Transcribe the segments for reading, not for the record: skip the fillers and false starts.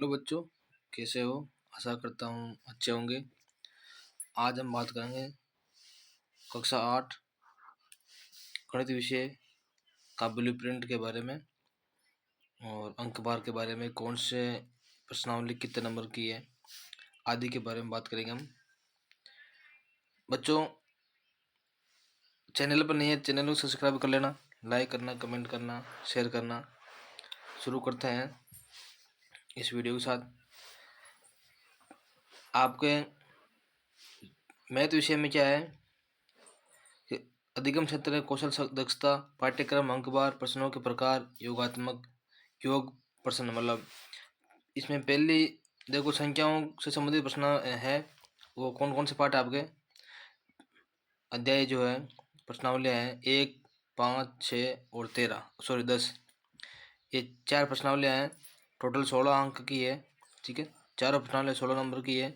Hello बच्चों, कैसे हो? आशा करता हूँ अच्छे होंगे। आज हम बात करेंगे कक्षा 8 गणित विषय का ब्लूप्रिंट के बारे में और अंक बार के बारे में, कौन से प्रश्नावली कितने नंबर की है आदि के बारे में बात करेंगे हम। बच्चों, चैनल पर नहीं है, चैनल को सब्सक्राइब कर लेना, लाइक करना, कमेंट करना, शेयर करना। शुरू करते हैं इस वीडियो के साथ। आपके मैथ विषय में क्या है कि अधिगम क्षेत्र, कौशल दक्षता, पाठ्यक्रम, अंकबार, प्रश्नों के प्रकार, योगात्मक, योग प्रश्न, मतलब इसमें पहली देखो संख्याओं से संबंधित प्रश्न है। वो कौन कौन से पाठ आपके अध्याय जो है प्रश्नावलियाँ हैं 1, 5, 6 और 10। ये 4 प्रश्नावलियाँ हैं, टोटल 16 अंक की है। ठीक है, चारों प्रश्नावलियाँ 16 नंबर की है।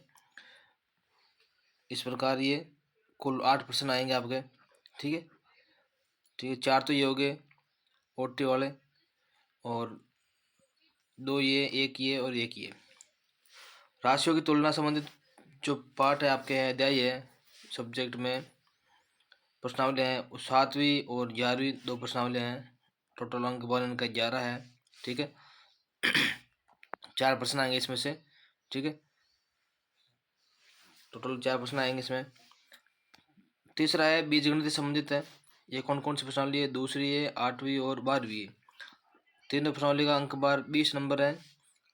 इस प्रकार ये कुल 8 प्रश्न आएंगे आपके। ठीक है, ठीक है, 4 तो ये हो गए ओटी वाले, और 2 ये, 1 ये और 1 ये। राशियों की तुलना संबंधित जो पाठ है आपके अध्याय है सब्जेक्ट में प्रश्नावलियाँ हैं, 7वीं और 11वीं 2 प्रश्नावलियाँ हैं। टोटल अंक बल इनका 11 है। ठीक है, 4 प्रश्न आएंगे इसमें से। ठीक है, टोटल 4 प्रश्न आएंगे इसमें। तीसरा है बीजगणित से संबंधित है। ये कौन कौन सी प्रश्नावली है? दूसरी है, 8वीं और 12वीं है। तीनों प्रश्नावली का अंक बार 20 नंबर है।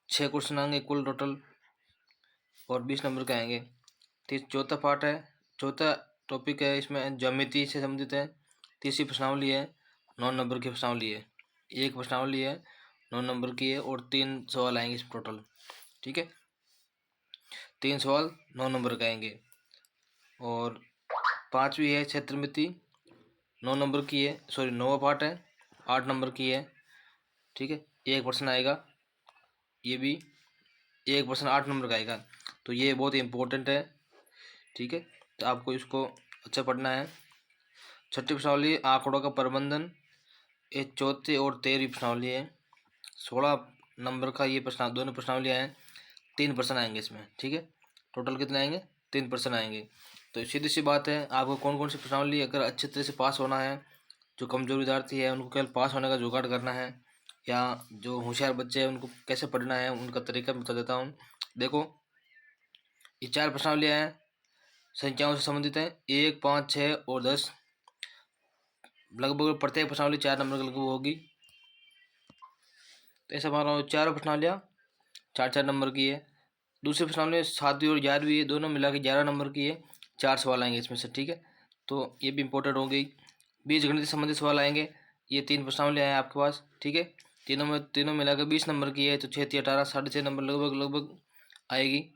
6 क्वेश्चन आएंगे कुल टोटल और 20 नंबर के आएंगे। चौथा पार्ट है, चौथा टॉपिक है, इसमें ज्यामिति से संबंधित है। तीसरी प्रश्नावली है, 9 नंबर की प्रश्नावली है। एक प्रश्नावली है 9 नंबर की है और 3 सवाल आएंगे इस टोटल। ठीक है, 3 सवाल 9 नंबर के आएंगे। और 5वीं है क्षेत्रमिति, 9 नंबर की है, सॉरी 9वां पार्ट है, 8 नंबर की है। ठीक है, एक प्रश्न आएगा, ये भी एक प्रश्न 8 नंबर का आएगा, तो ये बहुत इम्पोर्टेंट है। ठीक है, तो आपको इसको अच्छा पढ़ना है। छठी प्रश्नावली आंकड़ों का प्रबंधन, ये चौथी और 13वीं प्रश्नावली है। 16 नंबर का ये प्रश्न, दोनों प्रश्नावलियाँ हैं। 3 प्रश्न आएंगे इसमें। ठीक है, टोटल कितने आएंगे? 3 प्रश्न आएंगे। तो सीधी सी बात है, आपको कौन कौन सी प्रश्नावली अगर अच्छे तरह से पास होना है, जो कमजोर विद्यार्थी है उनको केवल पास होने का जुगाड़ करना है, या जो होशियार बच्चे हैं उनको कैसे पढ़ना है, उनका तरीका बता देता हूँ। देखो, ये 4 प्रश्नावलियाँ हैं, संख्याओं से संबंधित है, 1, 5, 6 और 10। लगभग प्रत्येक प्रश्नावली 4 नंबर की लगभग होगी। तो ऐसा मान लो चारों प्रश्नावलियाँ 4-4 नंबर की है। दूसरी प्रश्नावली 7वीं और 11वीं है, दोनों मिला के 11 नंबर की है। 4 सवाल आएंगे इसमें से। ठीक है, तो ये भी इंपॉर्टेंट हो गई। बीजगणित से संबंधित सवाल आएंगे, ये 3 प्रश्नावलियाँ हैं आपके पास। ठीक है, तीनों मिला के 20 नंबर की है, तो 6 × 18 6.5 नंबर लगभग आएगी।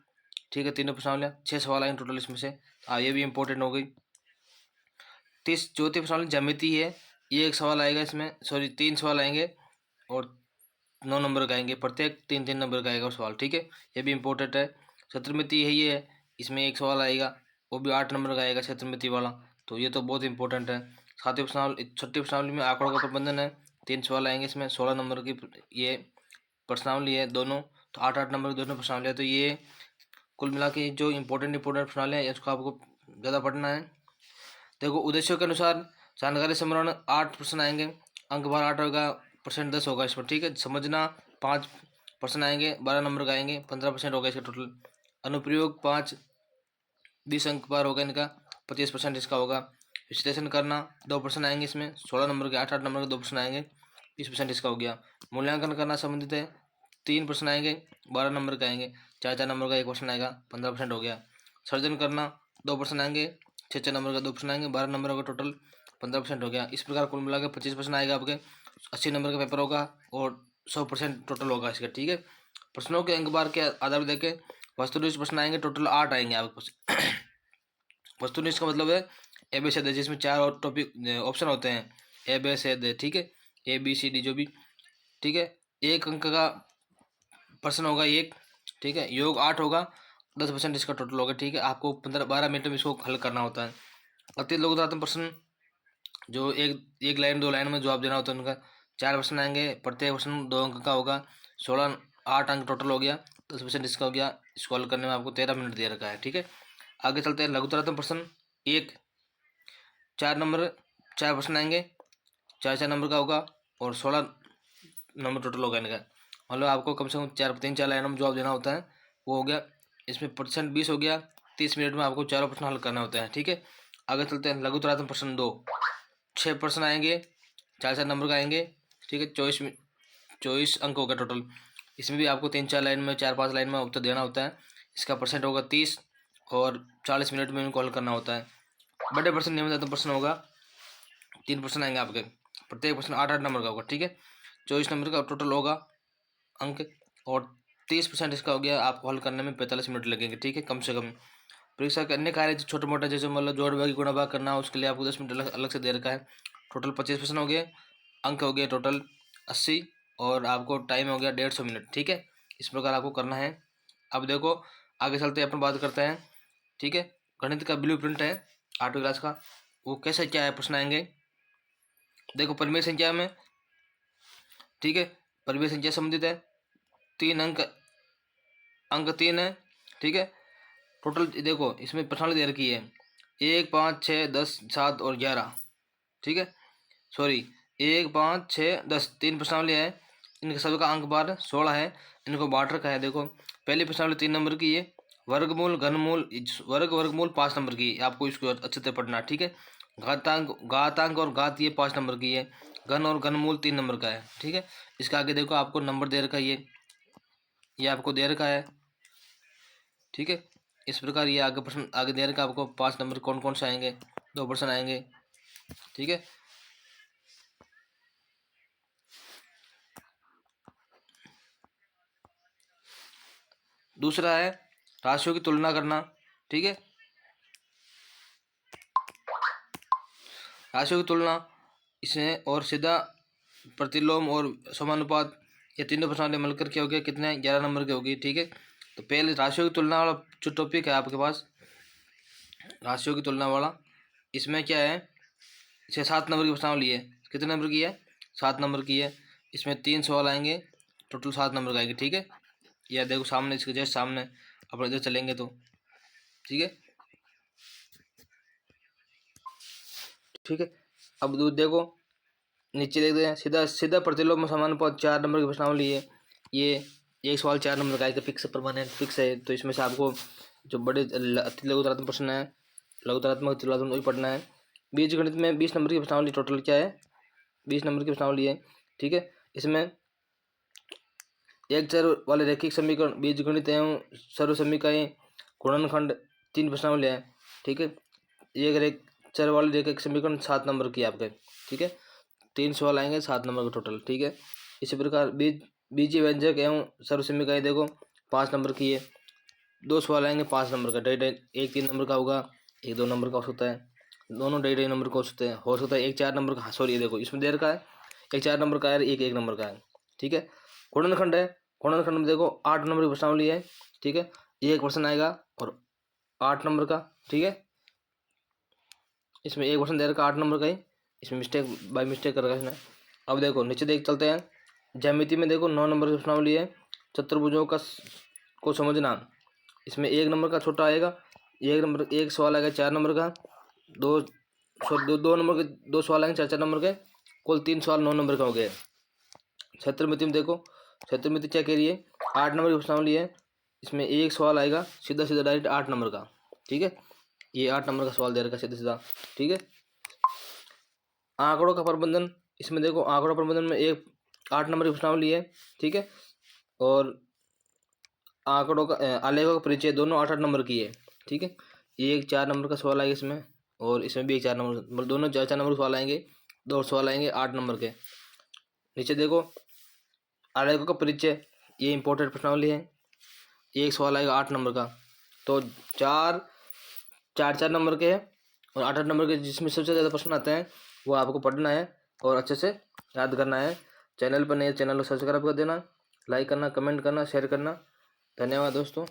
ठीक है, तीनों प्रश्नावलियाँ 6 सवाल आएंगे टोटल इसमें से। ये भी इंपॉर्टेंट हो गई। चौथी प्रश्नावली ज्यामिति है, ये 1 सवाल आएगा इसमें, सॉरी 3 सवाल आएंगे और 9 नंबर का आएंगे, प्रत्येक 3-3 नंबर का आएगा सवाल। ठीक है, ये भी इंपॉर्टेंट है। क्षेत्रमिति यही है, इसमें 1 सवाल आएगा, वो भी 8 नंबर का आएगा क्षेत्रमिति वाला, तो ये तो बहुत इंपॉर्टेंट है। छठी प्रश्नावली में आंकड़ों का प्रबंधन है, 3 सवाल आएंगे इसमें, 16 नंबर की ये प्रश्नावली है दोनों, तो 8-8 नंबर की दोनों प्रश्नावली है। तो ये कुल मिला के जो इंपॉर्टेंट प्रश्नावली है इसको आपको ज़्यादा पढ़ना है। देखो, उद्देश्यों के अनुसार जानकारी संग्रहण 8 प्रश्न आएंगे, अंक बार 8 होगा, परसेंट 10 होगा इस पर। ठीक है, समझना 5 प्रश्न आएंगे, 12 नंबर का आएंगे, 15% होगा इसका टोटल। अनुप्रयोग 5, 20 अंक बार होगा इनका, 25% इसका होगा। विश्लेषण करना 2 प्रश्न आएंगे इसमें, 16 नंबर के, 8-8 नंबर के 2 प्रश्न आएंगे, 20% इसका हो गया। मूल्यांकन करना संबंधित है, 3 प्रश्न आएंगे, 12 नंबर का आएंगे, 4-4 नंबर का 1 प्रश्न आएगा, 15% हो गया। सर्जन करना 2 प्रश्न आएंगे, 6-6 नंबर का 2 प्रश्न आएंगे, 12 नंबर होगा, टोटल 15% हो गया। इस प्रकार कुल मिला के 25% आएगा आपके, 80 नंबर का पेपर होगा और 100% टोटल होगा इसका। ठीक है, प्रश्नों के अंक बार के आधार पर देखें, वस्तुनिष्ठ प्रश्न आएंगे, टोटल 8 आएंगे आपके पास। वस्तुनिष्ठ का मतलब है ए बी सी डी, जिसमें 4 और टॉपिक ऑप्शन होते हैं, ए बी सी डी। ठीक है, ए बी सी डी जो भी। ठीक है, 1 अंक का प्रश्न होगा 1। ठीक है, योग 8 होगा, 10% इसका टोटल होगा। ठीक है, आपको 15-12 मिनट में इसको हल करना होता है। अति लघुत्तम प्रश्न जो एक लाइन 2 लाइन में जवाब देना होता है उनका, 4 प्रश्न आएंगे, प्रत्येक प्रश्न 2 अंक का होगा, 8 अंक टोटल हो गया। 10% इसका हो गया। इसको हल करने में आपको 13 मिनट दे रखा है। ठीक है, आगे चलते हैं। लघुतरात्मक प्रश्न एक, 4 प्रश्न आएंगे, 4 नंबर का होगा और 16 नंबर टोटल होगा इनका। मतलब आपको कम से कम 4 लाइनों में जवाब देना होता है, वो हो गया। इसमें परसेंट 20 हो गया। 30 मिनट में आपको चारों प्रश्न हल करना होता है। ठीक है, आगे चलते हैं। लघुतरात्मक प्रश्न 2, 6 प्रश्न आएंगे, 4 नंबर का आएंगे। ठीक है, 24 अंक होगा टोटल। इसमें भी आपको 3-4 लाइन में, 4-5 लाइन में उत्तर देना होता है। इसका परसेंट होगा 30 और 40 मिनट में इनको हल करना होता है। बड़े प्रश्न, नियमित प्रश्न होगा, 3 प्रश्न आएंगे आपके, प्रत्येक प्रश्न 8-8 नंबर का होगा। ठीक है, 24 नंबर का टोटल होगा अंक और 30% इसका हो गया। आपको हल करने में 45 मिनट लगेंगे। ठीक है, कम से कम। परीक्षा के अन्य कार्य छोटे मोटे, जैसे मतलब जोड़ भाग गुणा भाग करना हो, उसके लिए आपको 10 मिनट अलग से दे रखा है। टोटल 25 प्रश्न हो गए, अंक हो गए टोटल 80 और आपको टाइम हो गया 150 मिनट। ठीक है, इस प्रकार आपको करना है। अब देखो आगे चलते हैं, अपन बात करते हैं। ठीक है, गणित का ब्लू प्रिंट है 8वीं क्लास का, वो कैसे क्या है प्रश्न आएंगे। देखो परिमेय संख्या में, ठीक है, परिमेय संख्या संबंधित है, 3 अंक 3 है। ठीक है, टोटल देखो इसमें प्रश्नावली दे रखी है 1, 5, 6, 10, 7 और 11। ठीक है, सॉरी 1, 5, 6, 10 3 प्रश्नावली है। इनके सभी का अंक बार 16 है। इनको बांट रखा है। देखो पहली प्रश्नावली 3 नंबर की है, वर्गमूल घनमूल वर्गमूल 5 नंबर की है। आपको इसको अच्छे से पढ़ना। ठीक है, घातांक और घात ये 5 नंबर की है। घन और घनमूल 3 नंबर का है। ठीक है, इसका आगे देखो आपको नंबर दे रखा है, ये आपको दे रखा है। ठीक है, इस प्रकार ये आगे प्रश्न आगे दे रखा है आपको। 5 नंबर कौन कौन से आएंगे, 2 प्रश्न आएंगे। ठीक है, दूसरा है राशियों की तुलना करना। ठीक है, राशियों की तुलना, इसमें और सीधा, प्रतिलोम और समानुपात, ये तीनों प्रश्नावली मिलकर क्या हो गया, कितने 11 नंबर की होगी। ठीक है, तो पहले राशियों की तुलना वाला जो टॉपिक है आपके पास, राशियों की तुलना वाला, इसमें क्या है, इसे 7 नंबर की प्रश्नावली है। कितने नंबर की है, 7 नंबर की है। इसमें 3 सवाल आएंगे, टोटल 7 नंबर का आएंगे। ठीक है, यह देखो सामने, इसके जस्ट सामने अपन इधर चलेंगे तो। ठीक है, ठीक है, अब देखो नीचे देखते हैं, सीधा सीधा प्रतिलोम में समानुपात 4 नंबर की प्रश्नावली है। ये एक सवाल 4 नंबर का है, फिक्स परमानेंट फिक्स है। तो इसमें से आपको जो बड़े अति लघुतरात्मक प्रश्न है, लघुतरात्मक तुलनात्मक वही पढ़ना है। बीजगणित में 20 नंबर की प्रश्नावली टोटल क्या है, 20 नंबर की प्रश्नावली है। ठीक है, इसमें एक चर वाले रैखिक समीकरण, बीजगणित एवं सर्वसमीकरण, गुणनखंड, 3 प्रश्नावली है। ठीक है, एक चर वाले रैखिक समीकरण 7 नंबर की आपके। ठीक है, 3 सवाल आएंगे 7 नंबर का टोटल। ठीक है, इसी प्रकार बीजीय व्यंजक एवं सर्वसमीकरण देखो 5 नंबर की है। 2 सवाल आएंगे 5 नंबर का, एक 3 नंबर का होगा, एक 2 नंबर का हो सकता है, दोनों 2.5 नंबर का हो सकता है, एक 4 नंबर का। सॉरी ये देखो इसमें देर का है, एक 4 नंबर का है, एक 1 नंबर का है। ठीक है, गुणनखंड है, गुणनखंड में देखो 8 नंबर की प्रश्नावली है। ठीक है, एक क्वेश्चन आएगा और 8 नंबर का। ठीक है, इसमें एक क्वेश्चन दे रखा 8 नंबर का ही, इसमें बाय मिस्टेक कर रखा है इसने। अब देखो नीचे देख चलते हैं, ज्यामिति में देखो 9 नंबर की प्रश्नावली है, चतुर्भुजों का को समझना। इसमें 1 नंबर का छोटा आएगा, एक सवाल आएगा 4 नंबर का, दो दो नंबर के 2 सवाल आएंगे 4 नंबर के, कुल 3 सवाल 9 नंबर का हो गए। क्षेत्रमिति में देखो, क्षेत्रमिति क्या कह रही है, 8 नंबर की प्रश्नावली है। इसमें एक सवाल आएगा सीधा सीधा डायरेक्ट 8 नंबर का। ठीक है, ये 8 नंबर का सवाल दे रखा है सीधा सीधा। ठीक है, आंकड़ों का प्रबंधन, इसमें देखो आंकड़ों प्रबंधन में एक 8 नंबर की प्रश्नावली है। ठीक है, और आंकड़ों का आलेखों का परिचय दोनों 8-8 नंबर की है। ठीक है, ये एक 4 नंबर का सवाल आएगा इसमें, और इसमें भी एक 4 नंबर, मतलब दोनों 4-4 नंबर के सवाल आएंगे। 2 सवाल आएंगे 8 नंबर के। नीचे देखो आलेखों का परिचय, ये इंपॉर्टेंट प्रश्नावली है, एक सवाल आएगा 8 नंबर का। तो 4 नंबर के हैं और 8-8 नंबर के, जिसमें सबसे ज़्यादा प्रश्न आते हैं वो आपको पढ़ना है और अच्छे से याद करना है। चैनल पर नए, चैनल को सब्सक्राइब कर देना, लाइक करना, कमेंट करना, शेयर करना। धन्यवाद दोस्तों।